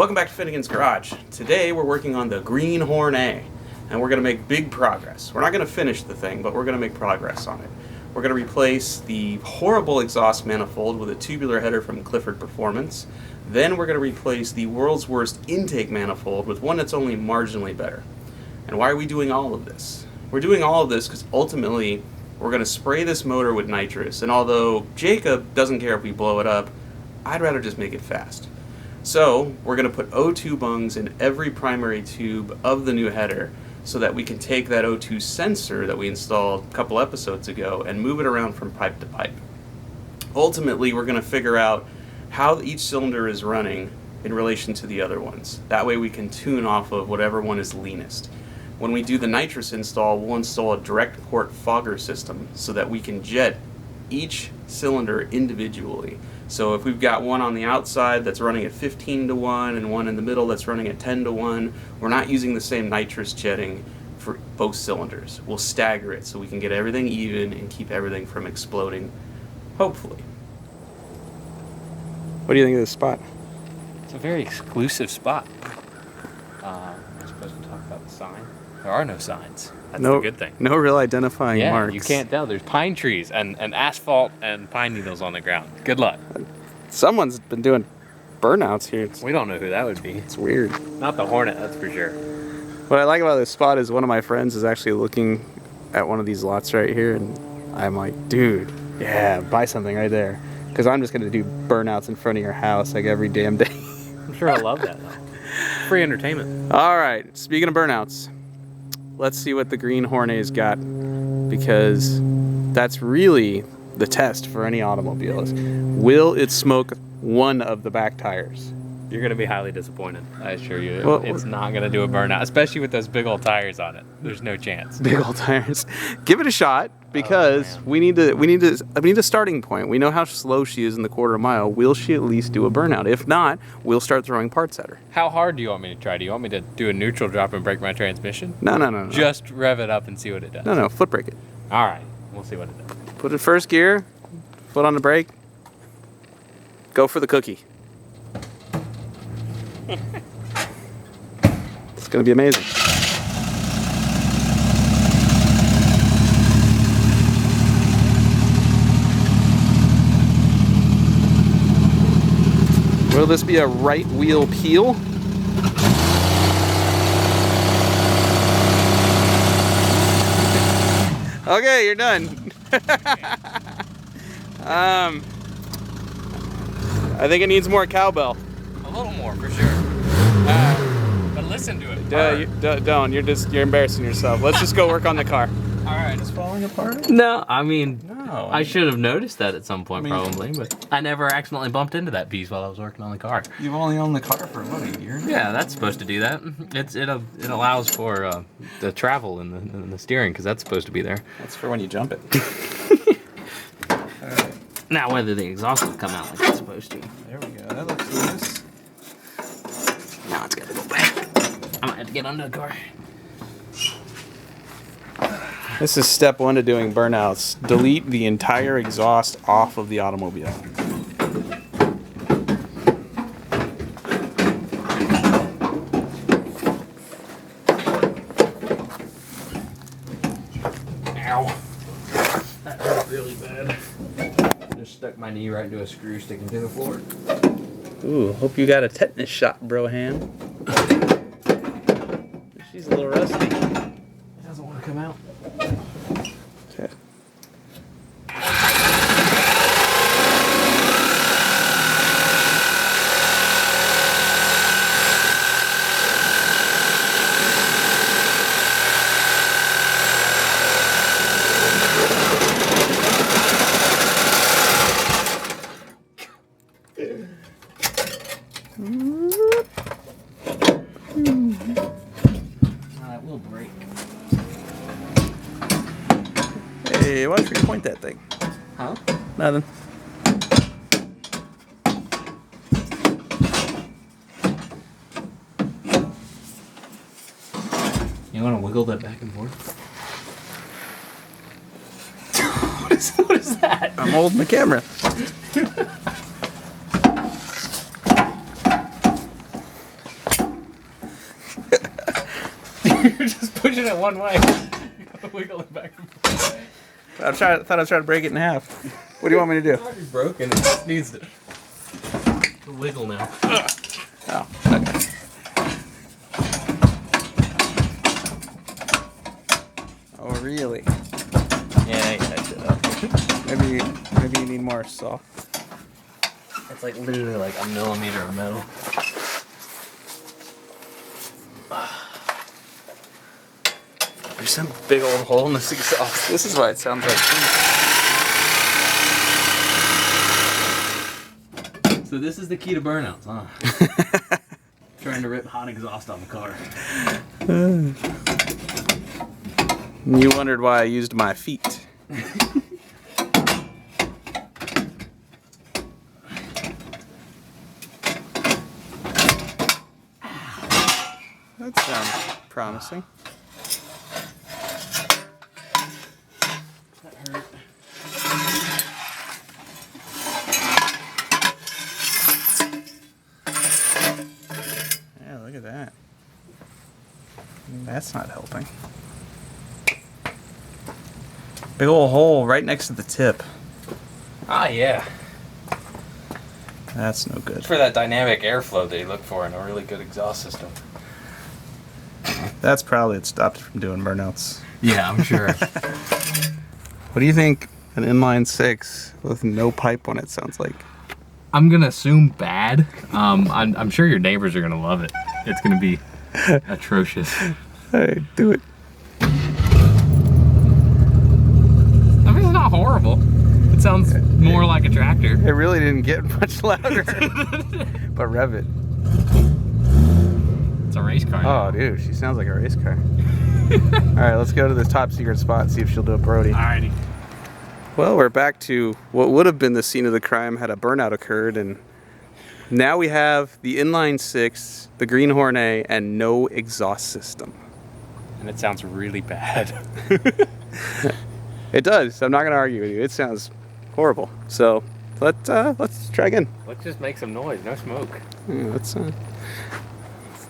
Welcome back to Finnegan's Garage. Today we're working on the green Hornet, and we're going to make big progress. We're not going to finish the thing, but we're going to make progress on it. We're going to replace the horrible exhaust manifold with a tubular header from Clifford Performance. Then we're going to replace the world's worst intake manifold with one that's only marginally better. And why are we doing all of this? We're doing all of this because ultimately we're going to spray this motor with nitrous, and although Jacob doesn't care if we blow it up, I'd rather just make it fast. So we're going to put O2 bungs in every primary tube of the new header so that we can take that O2 sensor that we installed a couple episodes ago and move it around from pipe to pipe. Ultimately, we're going to figure out how each cylinder is running in relation to the other ones. That way we can tune off of whatever one is leanest. When we do the nitrous install, we'll install a direct port fogger system so that we can jet each cylinder individually. So if we've got one on the outside that's running at 15 to 1 and one in the middle that's running at 10 to 1, we're not using the same nitrous jetting for both cylinders. We'll stagger it so we can get everything even and keep everything from exploding, hopefully. What do you think of this spot? It's a very exclusive spot. We're supposed to talk about the sign. There are no signs. That's the good thing. No real identifying marks. Yeah, you can't tell. There's pine trees and asphalt and pine needles on the ground. Good luck. Someone's been doing burnouts here. We don't know who that would be. It's weird. Not the Hornet, that's for sure. What I like about this spot is one of my friends is actually looking at one of these lots right here, and I'm like, dude, yeah, buy something right there. Because I'm just going to do burnouts in front of your house like every damn day. I'm sure I love that, though. Free entertainment. All right, speaking of burnouts, let's see what the green Hornet's got, because that's really the test for any automobile is, will it smoke one of the back tires? You're going to be highly disappointed, I assure you. Well, it's not going to do a burnout, especially with those big old tires on it. There's no chance. Big old tires. Give it a shot, because we need a starting point. We know how slow she is in the quarter mile. Will she at least do a burnout? If not, we'll start throwing parts at her. How hard do you want me to try? Do you want me to do a neutral drop and break my transmission? No. Just rev it up and see what it does. No, foot brake it. All right, we'll see what it does. Put it in first gear, foot on the brake, go for the cookie. It's going to be amazing. Will this be a right wheel peel? Okay, you're done. I think it needs more cowbell. A little more, for sure. But listen to it. Don't. You're embarrassing yourself. Let's just go work on the car. All right. It's falling apart? No, I mean, No. I should have noticed that at some point, probably, but I never accidentally bumped into that piece while I was working on the car. You've only owned the car for, what, a year now? Yeah, that's supposed to do that. It allows for the travel in the steering, because that's supposed to be there. That's for when you jump it. Alright. Now, whether the exhaust will come out like it's supposed to. There we go. That looks loose. Now it's got to go back. I might have to get under the car. This is step one to doing burnouts. Delete the entire exhaust off of the automobile. Ow. That hurt really bad. Just stuck my knee right into a screw sticking to the floor. Ooh, hope you got a tetanus shot, Broham. She's a little rusty. It doesn't want to come out. Okay. It will break. Hey, why don't you point that thing? Huh? Nothing. You want to wiggle that back and forth? What is that? I'm holding the camera. You're just pushing it one way. Wiggle it back and forth. I thought I was trying to break it in half. What do you want me to do? It's already broken. It just needs to wiggle now. Oh, okay. Oh, really? Yeah, you touched it up. Maybe you need more saw. It's like literally like a millimeter of metal. There's some big old hole in this exhaust. This is why it sounds like. So this is the key to burnouts, huh? Trying to rip hot exhaust on the car. You wondered why I used my feet. That sounds promising. That hurt. Yeah, look at that. That's not helping. Big old hole right next to the tip. Ah, yeah. That's no good. For that dynamic airflow that you look for in a really good exhaust system. That's probably what stopped it from doing burnouts. Yeah, I'm sure. What do you think an inline 6 with no pipe on it sounds like? I'm gonna assume bad. I'm sure your neighbors are gonna love it. It's gonna be atrocious. Hey, do it. I mean, it's not horrible. It sounds more like a tractor. It really didn't get much louder. But rev it. It's a race car. Oh, dude, she sounds like a race car. All right, let's go to this top secret spot and see if she'll do a Brody. Alrighty. Well, we're back to what would have been the scene of the crime had a burnout occurred, and now we have the inline 6, the green Hornet, and no exhaust system. And it sounds really bad. It does. I'm not going to argue with you. It sounds horrible. So let's try again. Let's just make some noise. No smoke. Yeah,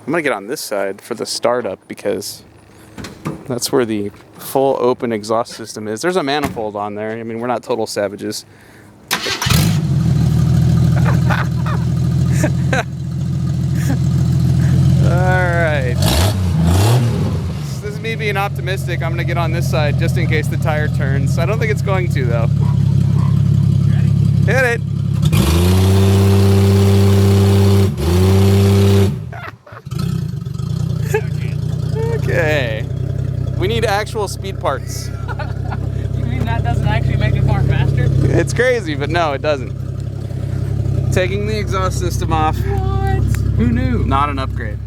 I'm going to get on this side for the startup because that's where the full open exhaust system is. There's a manifold on there. I mean, we're not total savages. Alright. This is me being optimistic. I'm going to get on this side just in case the tire turns. I don't think it's going to, though. Ready? Hit it. Okay. We need actual speed parts. You mean that doesn't actually make it fart faster? It's crazy, but no, it doesn't. Taking the exhaust system off. What? Who knew? Not an upgrade.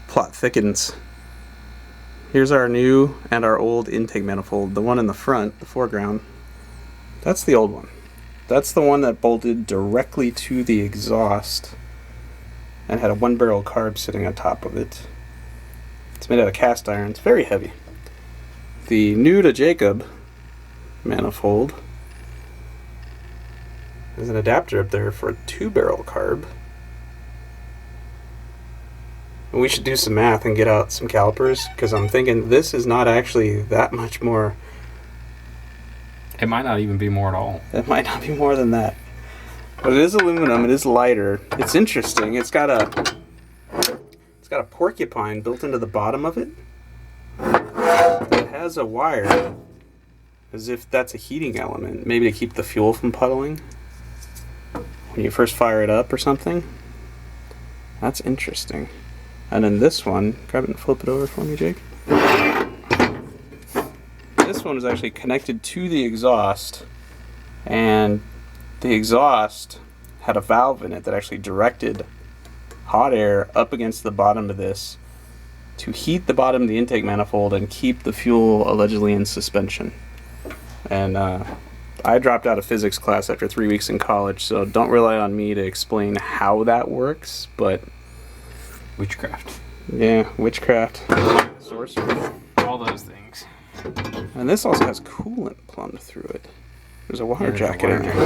Plot thickens. Here's our new and our old intake manifold. The one in the front, the foreground, that's the old one. That's the one that bolted directly to the exhaust and had a 1-barrel carb sitting on top of it. It's made out of cast iron. It's very heavy. The new to Jacob manifold there's an adapter up there for a 2-barrel carb. And we should do some math and get out some calipers, because I'm thinking this is not actually that much more. It might not even be more at all. It might not be more than that. But it is aluminum, it is lighter. It's interesting. It's got a porcupine built into the bottom of it. It has a wire, as if that's a heating element, maybe to keep the fuel from puddling when you first fire it up or something. That's interesting. And then this one, grab it and flip it over for me, Jake. This one is actually connected to the exhaust, and the exhaust had a valve in it that actually directed hot air up against the bottom of this to heat the bottom of the intake manifold and keep the fuel allegedly in suspension. And I dropped out of physics class after 3 weeks in college, so don't rely on me to explain how that works, but Witchcraft. yeah, witchcraft, sorcery. All those things. And this also has coolant plumbed through it. There's a water jacket in there.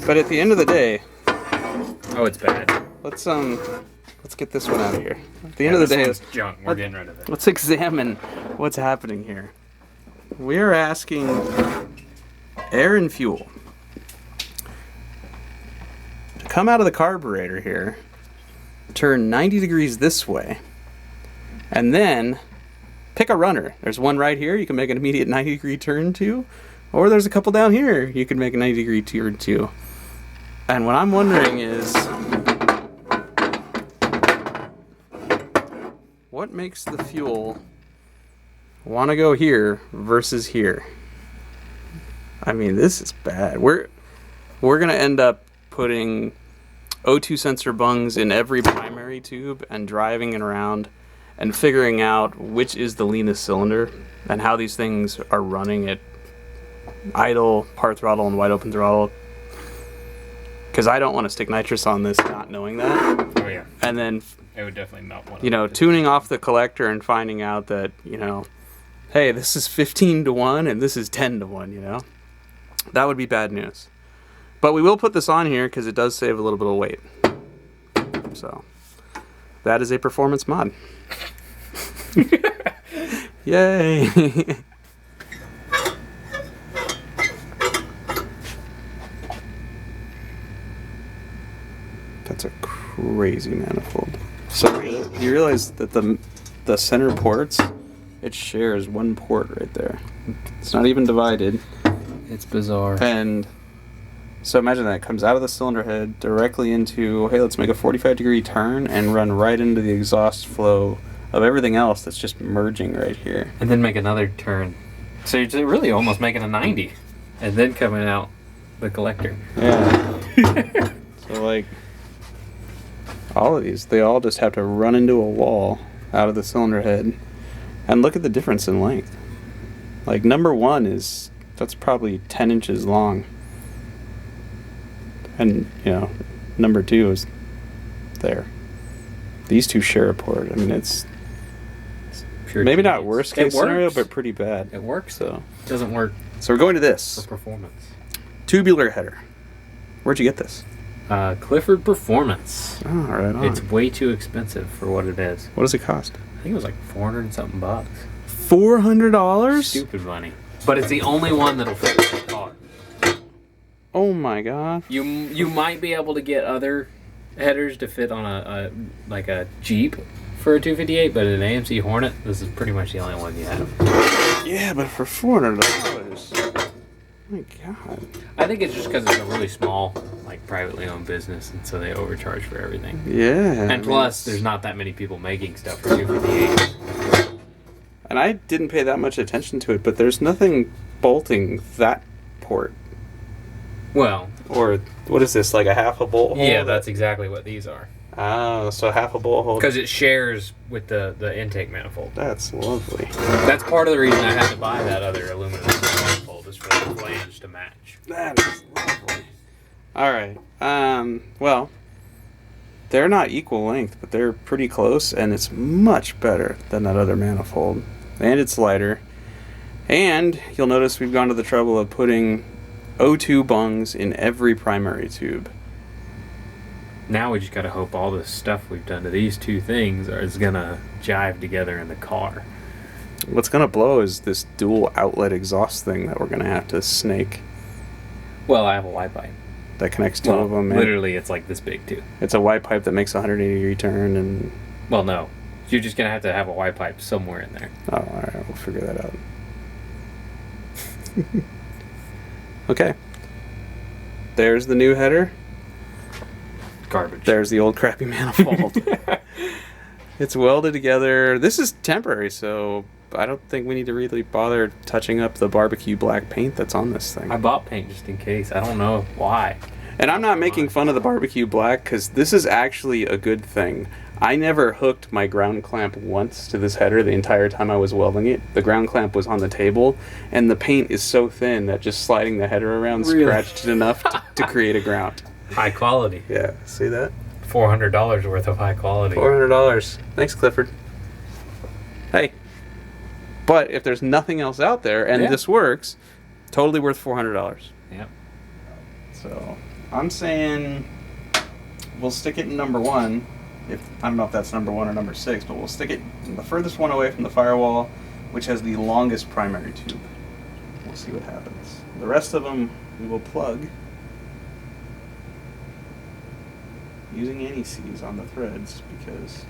But at the end of the day, Oh, it's bad. let's let's get this one out of here. At the end of the day, junk. We're getting rid of it. let's examine what's happening here. We are asking air and fuel to come out of the carburetor here, turn 90 degrees this way, and then pick a runner. There's one right here you can make an immediate 90 degree turn to, or there's a couple down here you can make a 90 degree turn to. And what I'm wondering is, what makes the fuel want to go here versus here? I mean, this is bad. We're gonna end up putting O2 sensor bungs in every primary tube and driving it around and figuring out which is the leanest cylinder and how these things are running at idle, part throttle, and wide open throttle. Because I don't want to stick nitrous on this not knowing that. Oh yeah. And then, It would definitely melt one. you know, tuning off the collector and finding out that, you know, hey, this is 15 to 1 and this is 10 to 1, you know? That would be bad news. But we will put this on here because it does save a little bit of weight. So, that is a performance mod. Yay! That's a crazy manifold. So you realize that the center ports, it shares one port right there. It's not even divided. It's bizarre. And so imagine that it comes out of the cylinder head directly into, hey, let's make a 45-degree turn and run right into the exhaust flow of everything else that's just merging right here. And then make another turn. So you're really almost making a 90. And then coming out the collector. Yeah. So, like, all of these, they all just have to run into a wall out of the cylinder head. And look at the difference in length. Like, number one that's probably 10 inches long. And, you know, number two is there. These two share a port. I mean, it's Pure maybe not genius. worst case It scenario, works. but pretty bad. It works. So, It doesn't work so we're going to for this performance. tubular header. Where'd you get this? Clifford Performance. Oh, right on. It's way too expensive for what it is. What does it cost? I think it was like 400 and something bucks. $400? Stupid money. But it's the only one that'll fit the car. Oh my god. You might be able to get other headers to fit on a like a Jeep for a 258, but an AMC Hornet, this is pretty much the only one you have. Yeah, but for $400. My god. I think it's just because it's a really small, like privately owned business, and so they overcharge for everything. Yeah. And plus, there's not that many people making stuff for 258. And I didn't pay that much attention to it, but there's nothing bolting that port. Well, Or what is this, like a half a bolt hole? yeah, that's exactly what these are. Oh, so half a bolt hole. Because it shares with the intake manifold. That's lovely. That's part of the reason I had to buy that other aluminum manifold, is for the flange to match. That is lovely. All right. Well, they're not equal length, but they're pretty close, and it's much better than that other manifold. And it's lighter. And you'll notice we've gone to the trouble of putting O2 bungs in every primary tube. Now we just gotta hope all the stuff we've done to these two things is gonna jive together in the car. What's going to blow is this dual outlet exhaust thing that we're going to have to snake Well, I have a Y pipe. that connects two of them. Literally, it's like this big too. It's a Y pipe that makes a 180-degree turn, and Well, no, you're just gonna have to have a Y pipe somewhere in there. oh, all right, we'll figure that out. Okay. There's the new header. Garbage. There's the old crappy manifold. It's welded together. This is temporary, so I don't think we need to really bother touching up the barbecue black paint that's on this thing. I bought paint just in case. I don't know why. And I'm not making fun of the barbecue black, because this is actually a good thing. I never hooked my ground clamp once to this header the entire time I was welding it. The ground clamp was on the table, and the paint is so thin that just sliding the header around Really? scratched it enough to create a ground. High quality. Yeah, see that? $400 worth of high quality. $400. Thanks, Clifford. Hey. But if there's nothing else out there, and Yeah. this works, totally worth $400. Yep. So, I'm saying we'll stick it in number one. If I don't know if that's number 1 or number 6, but we'll stick it the furthest one away from the firewall, which has the longest primary tube. We'll see what happens. The rest of them we will plug using anti-seize on the threads, because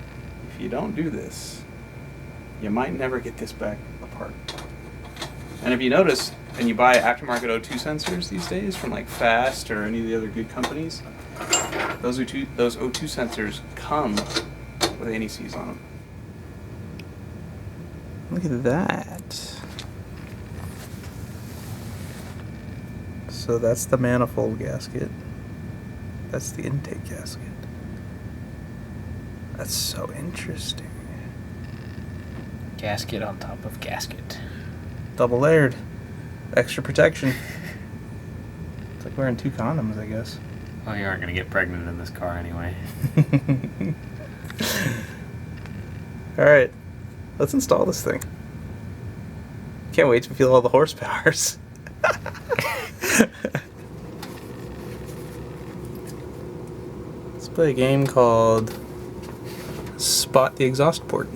if you don't do this, you might never get this back apart. And if you notice, and you buy aftermarket O2 sensors these days from like Fast or any of the other good companies, those O2 sensors come with anti-seize on them. Look at that. So that's the manifold gasket. That's the intake gasket. That's so interesting. Gasket on top of gasket. Double layered. Extra protection. It's like wearing 2 condoms, I guess. Well, you aren't going to get pregnant in this car anyway. Alright. Let's install this thing. Can't wait to feel all the horsepowers. Let's play a game called Spot the Exhaust Port.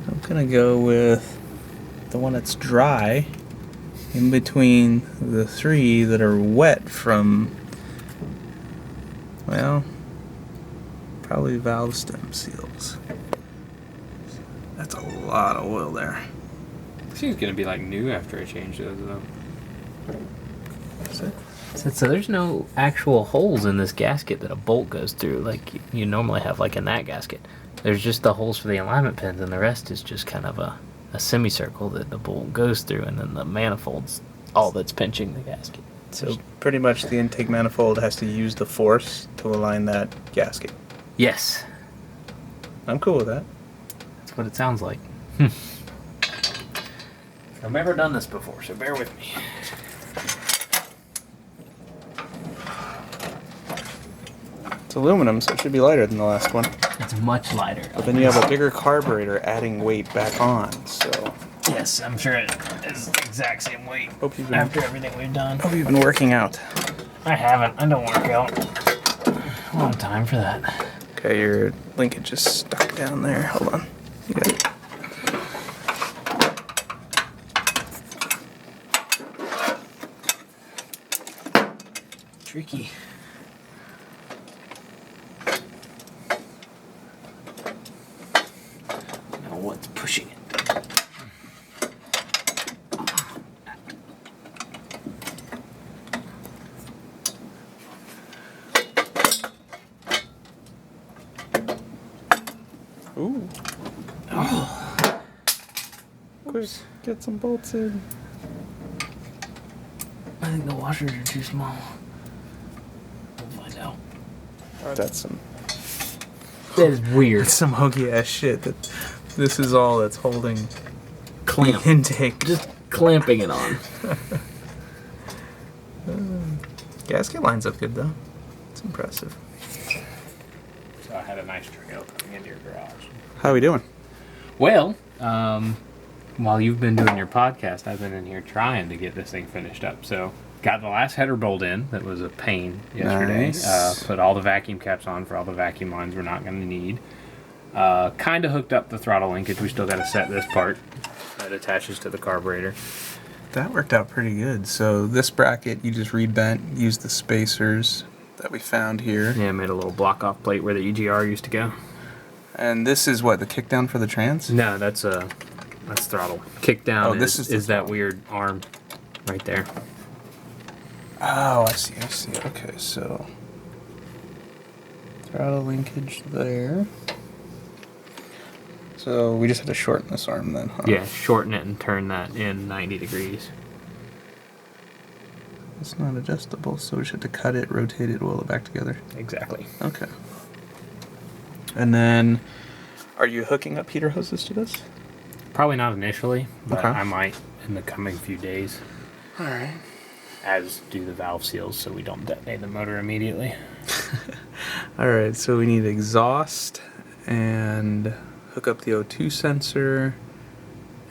I'm gonna go with the one that's dry in between the 3 that are wet from, well, probably valve stem seals. That's a lot of oil there. Seems going to be like new after I changed those, though. Is it? So there's no actual holes in this gasket that a bolt goes through like you normally have, like in that gasket. There's just the holes for the alignment pins, and the rest is just kind of a semicircle that the bolt goes through, and then the manifold's all that's pinching the gasket. So pretty much the intake manifold has to use the force to align that gasket. Yes. I'm cool with that. That's what it sounds like. I've never done this before, so bear with me. It's aluminum, so it should be lighter than the last one. It's much lighter. But then you have a bigger carburetor adding weight back on, so... Yes, I'm sure it is the exact same weight Hope you've been, after everything we've done. hope you've been working out. I haven't. I don't work out. I don't have time for that. Okay, your linkage is stuck down there. Hold on. You got it. Tricky. Now what's pushing it? Ooh. Oh. Quick, get some bolts in. I think the washers are too small. We'll find out. That's some... That is weird. That's some hokey ass shit. That this is all that's holding Clamp. the intake. Just clamping it on. Gasket lines up good though. It's impressive. So I had a nice trail coming into your garage. How are we doing? Well, while you've been doing your podcast, I've been in here trying to get this thing finished up. So, got the last header bolt in. That was a pain yesterday. Nice. Put all the vacuum caps on for all the vacuum lines we're not going to need. Kind of hooked up the throttle linkage. We still got to set this part that attaches to the carburetor. That worked out pretty good. So this bracket you just rebent, used the spacers that we found here. Yeah, made a little block-off plate where the EGR used to go. And this is what, the kickdown for the trans? No, that's throttle. Kickdown Oh, this is the that weird arm right there. Oh, I see. Okay, so throttle linkage there. So we just had to shorten this arm then, huh? Yeah, shorten it and turn that in 90 degrees. It's not adjustable, so we just have to cut it, rotate it, weld it back together. Exactly. Okay. And then, are you hooking up heater hoses to this? Probably not initially, but Okay. I might in the coming few days. All right. As do the valve seals, so we don't detonate the motor immediately. All right, so we need exhaust and hook up the O2 sensor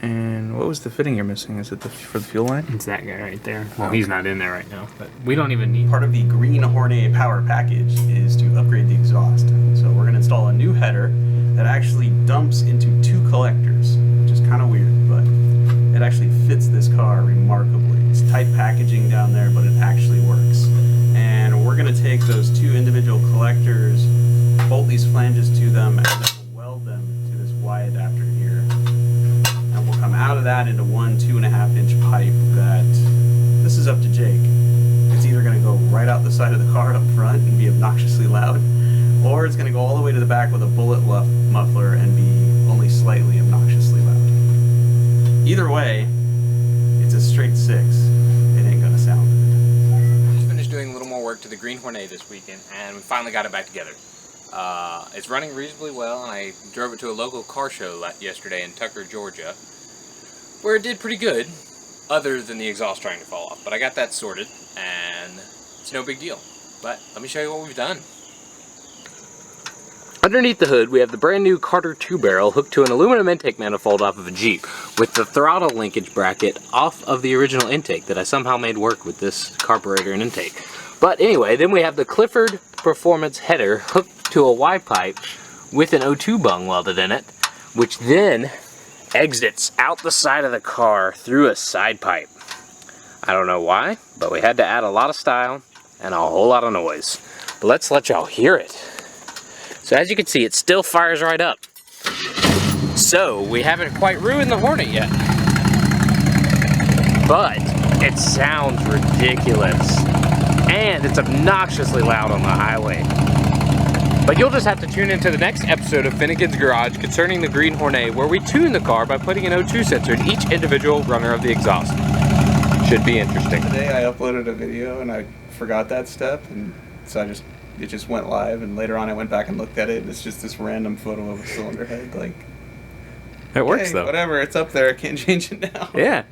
And what was the fitting you're missing? Is it for the fuel line? It's that guy right there. Well, he's not in there right now, but we don't even need. Part of the Green Hornet power package is to upgrade the exhaust. So we're going to install a new header that actually dumps into 2 collectors, which is kind of weird, but it actually fits this car remarkably. It's tight packaging down there, but it actually works. And we're going to take those 2 individual collectors, bolt these flanges to them, and then weld them to this Y adapter here. And we'll come out of that into one 2.5 inch pipe that, this is up to Jake. It's either going to go right out the side of the car up front and be obnoxiously loud, or it's going to go all the way to the back with a bullet muffler and be only slightly obnoxiously loud. Either way, it's a straight 6. It ain't going to sound good. Just finished doing a little more work to the Green Hornet this weekend, and we finally got it back together. It's running reasonably well, and I drove it to a local car show yesterday in Tucker, Georgia, where it did pretty good, other than the exhaust trying to fall off. But I got that sorted, and it's no big deal. But let me show you what we've done. Underneath the hood, we have the brand new Carter 2-barrel hooked to an aluminum intake manifold off of a Jeep, with the throttle linkage bracket off of the original intake that I somehow made work with this carburetor and intake. But anyway, then we have the Clifford Performance header hooked to a Y pipe with an O2 bung welded in it, which then exits out the side of the car through a side pipe. I don't know why, but we had to add a lot of style and a whole lot of noise. But let's let y'all hear it. So as you can see, it still fires right up. So we haven't quite ruined the Hornet yet, but it sounds ridiculous. And it's obnoxiously loud on the highway. But you'll just have to tune into the next episode of Finnegan's Garage concerning the Green Hornet, where we tune the car by putting an O2 sensor in each individual runner of the exhaust. Should be interesting. Today I uploaded a video and I forgot that step, and so it just went live, and later on I went back and looked at it, and it's just this random photo of a cylinder head. Like, It works hey, though. Whatever, it's up there, I can't change it now. Yeah.